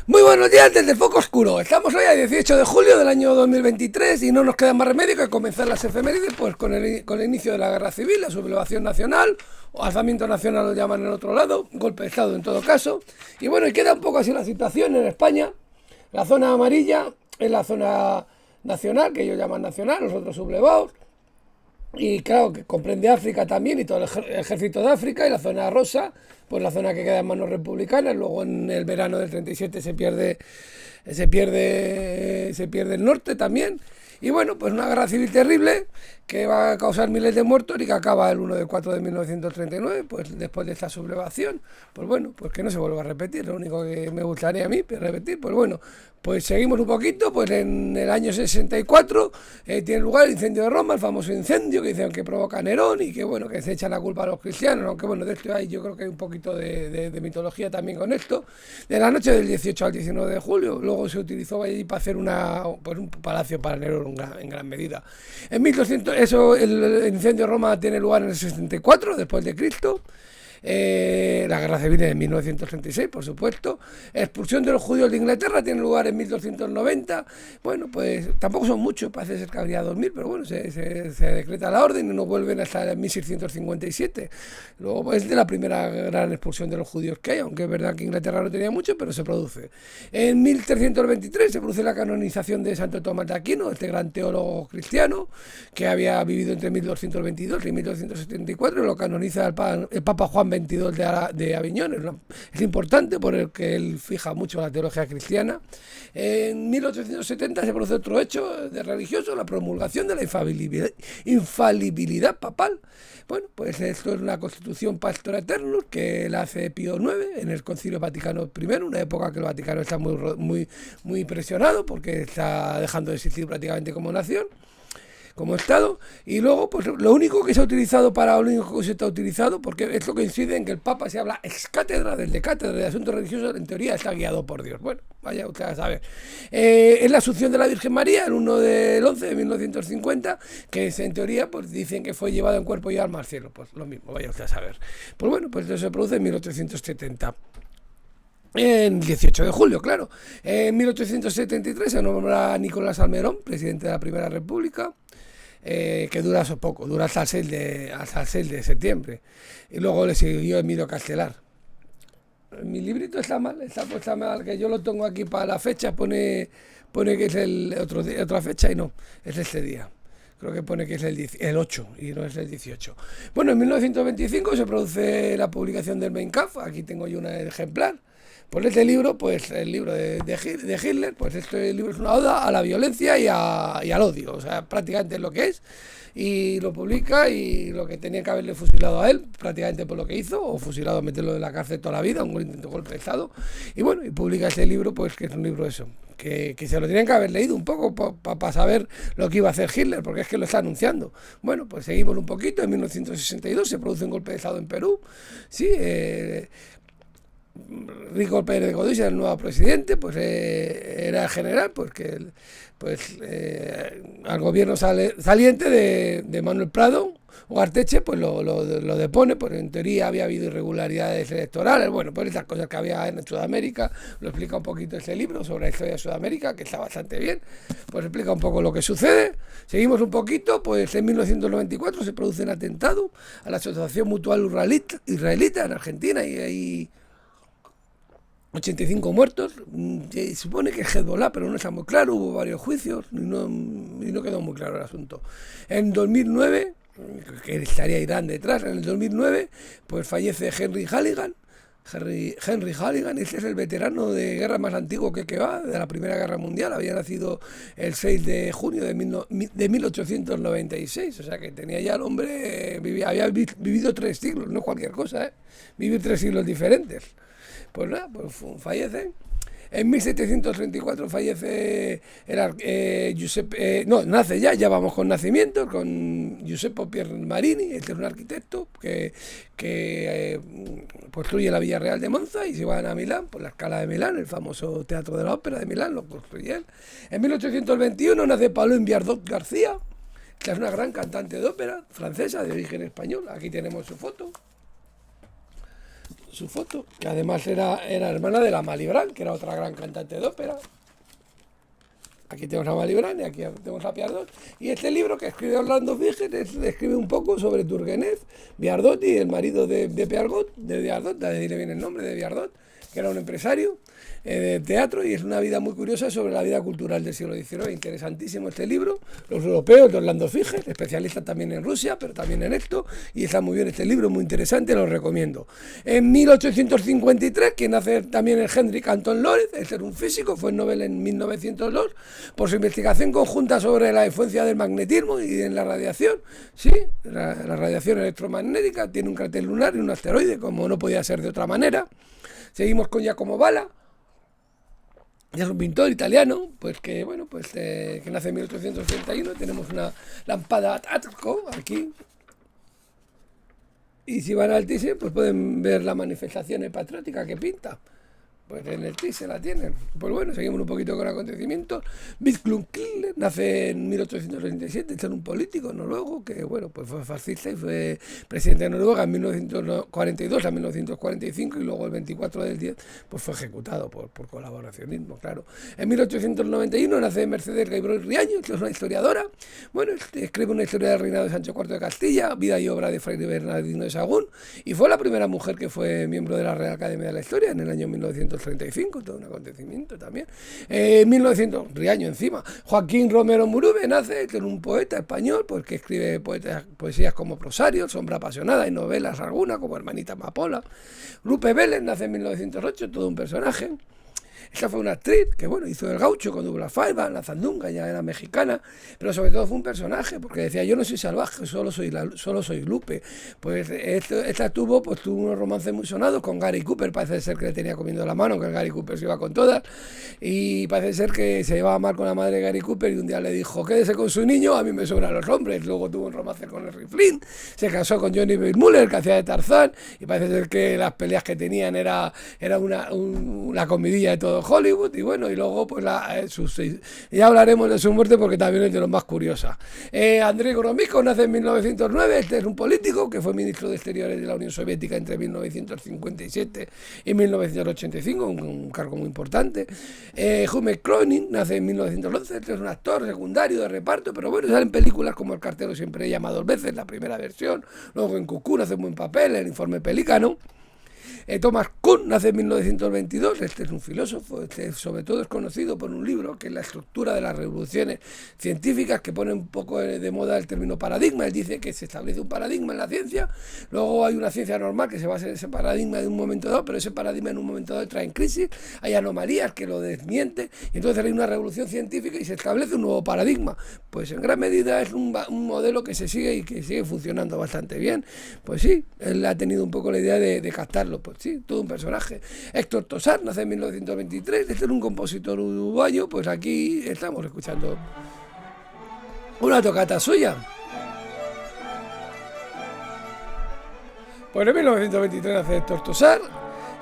Muy buenos días desde el Foco Oscuro. Estamos hoy a 18 de julio del año 2023 y no nos queda más remedio que comenzar las efemérides pues con el inicio de la Guerra Civil, la sublevación nacional, o alzamiento nacional lo llaman en otro lado, golpe de Estado en todo caso. Y bueno, y queda un poco así la situación en España. La zona amarilla es la zona nacional, que ellos llaman nacional, los otros sublevados. Y claro, que comprende África también y todo el ejército de África, y la zona rosa, pues la zona que queda en manos republicanas. Luego en el verano del 37 se pierde el norte también. Y bueno, pues una guerra civil terrible que va a causar miles de muertos y que acaba el 1 de 4 de 1939, pues después de esta sublevación. Pues bueno, pues que no se vuelva a repetir, lo único que me gustaría a mí es repetir. Pues bueno, pues seguimos un poquito, pues en el año 64 tiene lugar el incendio de Roma, el famoso incendio que dicen que provoca Nerón y que bueno, que se echa la culpa a los cristianos, aunque bueno, de esto hay, yo creo que hay un poquito de mitología también con esto. De la noche del 18 al 19 de julio, luego se utilizó allí para hacer pues un palacio para Nerón en gran medida. En 1200, el incendio de Roma tiene lugar en el 64 después de Cristo. La guerra civil en 1936, por supuesto. Expulsión de los judíos de Inglaterra tiene lugar en 1290. Bueno, pues tampoco son muchos, parece ser que habría 2000, pero bueno, se decreta la orden y no vuelven hasta 1657. Luego es de la primera gran expulsión de los judíos que hay, aunque es verdad que Inglaterra no tenía mucho, pero se produce. En 1323 se produce la canonización de Santo Tomás de Aquino, este gran teólogo cristiano que había vivido entre 1222 y 1274, y lo canoniza el Papa Juan XXII de Aviñón. Es importante porque él fija mucho la teología cristiana. En 1870 se produce otro hecho de religioso, la promulgación de la infalibilidad papal. Bueno, pues esto es una constitución Pastor Eternus que la hace Pío IX en el Concilio Vaticano I, una época que el Vaticano está muy presionado porque está dejando de existir prácticamente como nación, como Estado. Y luego, pues lo único que se ha utilizado porque esto coincide en que el Papa se habla ex cátedra, desde cátedra de asuntos religiosos, en teoría está guiado por Dios. Bueno, vaya usted a saber. Es la Asunción de la Virgen María, el 1 del 11 de 1950, que en teoría pues dicen que fue llevado en cuerpo y alma al cielo. Pues lo mismo, vaya usted a saber. Pues bueno, pues eso se produce en 1870. En 18 de julio, claro. En 1873 se nombra a Nicolás Salmerón, presidente de la Primera República. Que dura poco, dura hasta el 6 de septiembre. Y luego le siguió Emilio Castelar. Mi librito está mal, está mal, que yo lo tengo aquí para la fecha, pone que es otra fecha y no, es este día. Creo que pone que es el 8 y no es el 18. Bueno, en 1925 se produce la publicación del Mein Kampf, aquí tengo yo un ejemplar. Pues este libro, pues el libro de Hitler, pues este libro es una oda a la violencia y al odio, o sea, prácticamente es lo que es, y lo publica, y lo que tenía que haberle fusilado a él, prácticamente por lo que hizo, o fusilado, meterlo en la cárcel toda la vida, un intento de golpe de Estado, y bueno, y publica ese libro, pues que es un libro eso, que se lo tenían que haber leído un poco para saber lo que iba a hacer Hitler, porque es que lo está anunciando. Bueno, pues seguimos un poquito, en 1962 se produce un golpe de Estado en Perú, sí, Rico Pérez de Godoy era el nuevo presidente, pues era el general, al gobierno saliente de Manuel Prado Ugarteche, pues lo depone, pues en teoría había habido irregularidades electorales, bueno, pues esas cosas que había en Sudamérica, lo explica un poquito ese libro sobre la historia de Sudamérica, que está bastante bien, pues explica un poco lo que sucede. Seguimos un poquito, pues en 1994 se produce un atentado a la Asociación Mutual Israelita en Argentina, y hay 85 muertos, se supone que es Hezbollah, pero no está muy claro, hubo varios juicios y no quedó muy claro el asunto. En 2009, que estaría Irán detrás, en el 2009, pues fallece Henry Halligan. Henry Halligan, este es el veterano de guerra más antiguo que va, de la Primera Guerra Mundial, había nacido el 6 de junio de 1896, o sea que tenía ya el hombre, había vivido 3 siglos, no cualquier cosa, vivir 3 siglos diferentes. Pues nada, pues fallece. En 1734 fallece nace ya vamos con nacimiento, con Giuseppe Piermarini, este es un arquitecto que construye la Villa Real de Monza y se van a Milán, por la Scala de Milán, el famoso Teatro de la Ópera de Milán, lo construye él. En 1821 nace Pauline Viardot García, que es una gran cantante de ópera francesa de origen español, aquí tenemos su foto. su foto, que además era hermana de la Malibran, que era otra gran cantante de ópera. Aquí tenemos a Malibran y aquí tenemos a Viardot. Y este libro que escribe Orlando Figes describe un poco sobre Turgenev, Viardot y el marido de Viardot, de ahí le viene el nombre de Viardot, que era un empresario de teatro, y es una vida muy curiosa sobre la vida cultural del siglo XIX. Interesantísimo este libro, Los europeos, de Orlando Figes, especialista también en Rusia, pero también en esto, y está muy bien este libro, muy interesante, lo recomiendo. En 1853, quien nace también el Hendrik Anton Lorentz, este era un físico, fue Nobel en 1902, por su investigación conjunta sobre la influencia del magnetismo y en la radiación. Sí, la radiación electromagnética tiene un cráter lunar y un asteroide, como no podía ser de otra manera. Seguimos con Giacomo Balla, ya es un pintor italiano, pues que bueno, pues que nace en 1831. Tenemos una lámpara Atco aquí. Y si van al Thyssen, pues pueden ver la manifestación patriótica que pinta. Pues en el Thyssen la tienen. Pues bueno, seguimos un poquito con acontecimientos. Vidkun Quisling nace en 1837, es un político noruego que, bueno, pues fue fascista y fue presidente de Noruega en 1942 a 1945, y luego el 24 del 10 pues fue ejecutado por colaboracionismo, claro. En 1891 nace Mercedes Gabriel Riaño, que es una historiadora. Bueno, escribe una historia del reinado de Sancho IV de Castilla, vida y obra de Fray Bernardino de Sahagún, y fue la primera mujer que fue miembro de la Real Academia de la Historia en el año 1935, todo un acontecimiento también. 1900, Riaño encima. Joaquín Romero Murube nace, que es un poeta español, pues que escribe poesías como Prosario, Sombra apasionada, y novelas algunas como Hermanita Amapola. Lupe Vélez nace en 1908, todo un personaje. Esta fue una actriz que, bueno, hizo El Gaucho con Douglas Fairbanks, La Zandunga, ya era mexicana, pero sobre todo fue un personaje, porque decía, yo no soy salvaje, solo soy Lupe. Pues esta tuvo unos romances muy sonados con Gary Cooper, parece ser que le tenía comiendo la mano, que el Gary Cooper se iba con todas, y parece ser que se llevaba mal con la madre de Gary Cooper, y un día le dijo, quédese con su niño, a mí me sobran los hombres. Luego tuvo un romance con Larry Flynn, se casó con Johnny Weissmuller, que hacía de Tarzán, y parece ser que las peleas que tenían era una comidilla de todo Hollywood. Y bueno, y luego pues ya hablaremos de su muerte, porque también es de los más curiosas. Andrei Gromyko nace en 1909, este es un político que fue ministro de Exteriores de la Unión Soviética entre 1957 y 1985, un cargo muy importante. Hume Kroning nace en 1911, este es un actor secundario de reparto, pero bueno, sale en películas como El cartero siempre llama dos veces, la primera versión, luego en Cocoon hace un buen papel, El informe Pelícano. Thomas Kuhn nace en 1922, este es un filósofo, sobre todo es conocido por un libro que es La estructura de las revoluciones científicas, que pone un poco de moda el término paradigma. Él dice que se establece un paradigma en la ciencia, luego hay una ciencia normal que se basa en ese paradigma de un momento dado, pero ese paradigma en un momento dado entra en crisis, hay anomalías que lo desmienten, y entonces hay una revolución científica y se establece un nuevo paradigma. Pues en gran medida es un modelo que se sigue y que sigue funcionando bastante bien. Pues sí, él ha tenido un poco la idea de captarlo. Pues sí, todo un personaje. Héctor Tosar nace en 1923, este es un compositor uruguayo. Pues aquí estamos escuchando una tocata suya. Pues en 1923 nace Héctor Tosar,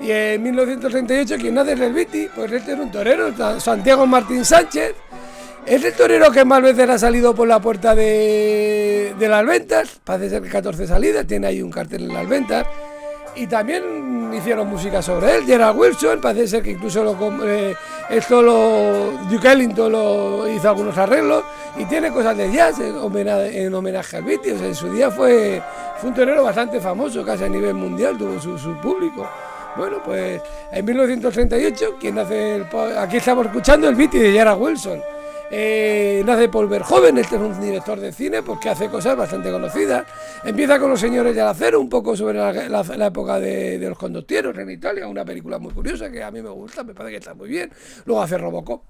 y en 1938 quien nace es el Viti, pues este es un torero, Santiago Martín Sánchez. Es el torero que más veces ha salido por la puerta de las ventas, parece ser que 14 salidas, tiene ahí un cartel en las ventas. Y también hicieron música sobre él, Gerald Wilson, parece ser que incluso Duke Ellington lo hizo algunos arreglos, y tiene cosas de jazz en homenaje al Beatles. O sea, en su día fue un torero bastante famoso, casi a nivel mundial, tuvo su público. Bueno, pues en 1938, aquí estamos escuchando el Beatle de Gerald Wilson. Nace Paul Verhoeven, este es un director de cine porque hace cosas bastante conocidas. Empieza con Los Señores del Acero, un poco sobre la época de los condotieros en Italia, una película muy curiosa que a mí me gusta, me parece que está muy bien. Luego hace Robocop.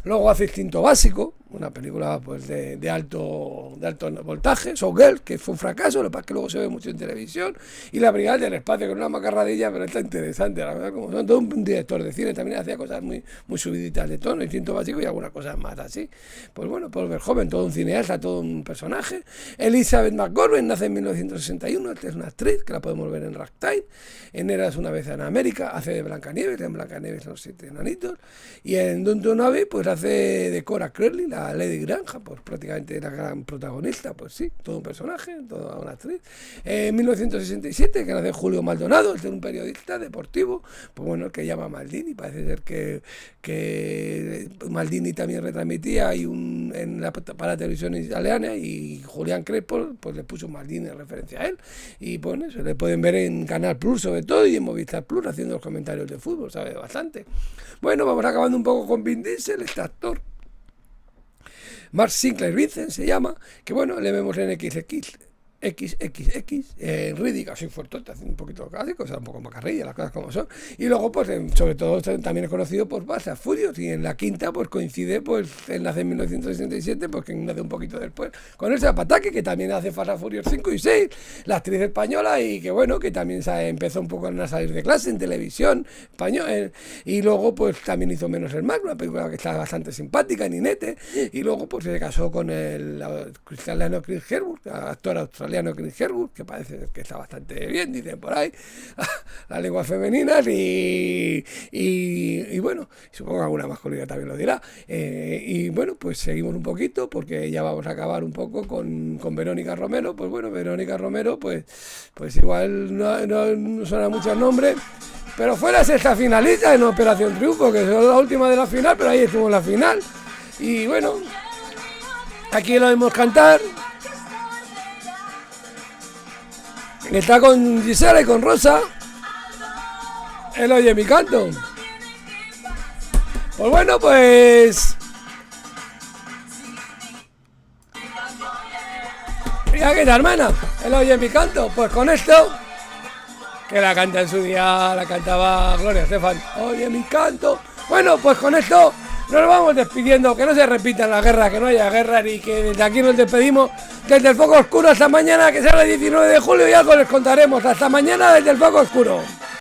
Luego hace Instinto Básico, una película pues de alto voltaje. Showgirl, que fue un fracaso, lo que pasa es que luego se ve mucho en televisión. Y La Brigada del Espacio, con una macarradilla, pero está interesante, la verdad. Como son todo un director de cine, también hacía cosas muy subiditas de tono, Instinto Básico y algunas cosas más así. Pues bueno, Paul Verhoeven, todo un cineasta, todo un personaje. Elizabeth McGovern nace en 1961, esta es una actriz que la podemos ver en Ragtime. En Eras una vez en América, hace de Blancanieves, en Blancanieves los 7 enanitos. Y en Downton Abbey, pues hace de Cora Crowley, la la Lady Granja, pues prácticamente la gran protagonista, pues sí, todo un personaje, toda una actriz. En 1967, que nace Julio Maldonado, es un periodista deportivo, pues bueno, el que llama Maldini, parece ser que Maldini también retransmitía para la televisión italiana, y Julián Crespo pues le puso Maldini en referencia a él, y bueno, se le pueden ver en Canal Plus sobre todo y en Movistar Plus haciendo los comentarios de fútbol, sabe bastante. Bueno, vamos acabando un poco con Vin Diesel, este actor Mark Sinclair Vincent se llama, que bueno, le vemos en XXX, en Riddick, así fuerte, haciendo un poquito clásico, o sea, un poco macarrilla, las cosas como son. Y luego, pues, sobre todo, también es conocido por Fast and Furious, y en la quinta, pues, coincide, pues, él nace en 1967, pues, que nace un poquito después, con Elsa Pataky, que también hace Fast and Furious 5 y 6, la actriz española, y que, bueno, que también empezó un poco a salir de clase en televisión español, y luego, pues, también hizo Menos el Mal, una película que está bastante simpática, Ninete, y luego, pues, se casó con el australiano Chris Hemsworth, actor australiano Chris Hemsworth, que parece que está bastante bien, dicen por ahí, las lenguas femeninas, y bueno, supongo que alguna masculina también lo dirá, y bueno, pues seguimos un poquito, porque ya vamos a acabar un poco con Verónica Romero. Pues bueno, Verónica Romero, pues igual no suena mucho el nombre, pero fue la sexta finalista en Operación Triunfo, que es la última de la final, pero ahí estuvo en la final, y bueno, aquí lo vemos cantar. Está con Gisela y con Rosa. Él oye mi canto. Pues bueno, pues... Mira que tal, hermana. Él oye mi canto. Pues con esto, que la canta en su día, la cantaba Gloria Estefan. Oye mi canto. Bueno, pues con esto nos vamos despidiendo, que no se repitan las guerras, que no haya guerras, y que desde aquí nos despedimos desde el Foco Oscuro hasta mañana, que será el 19 de julio, y algo les contaremos. Hasta mañana desde el Foco Oscuro.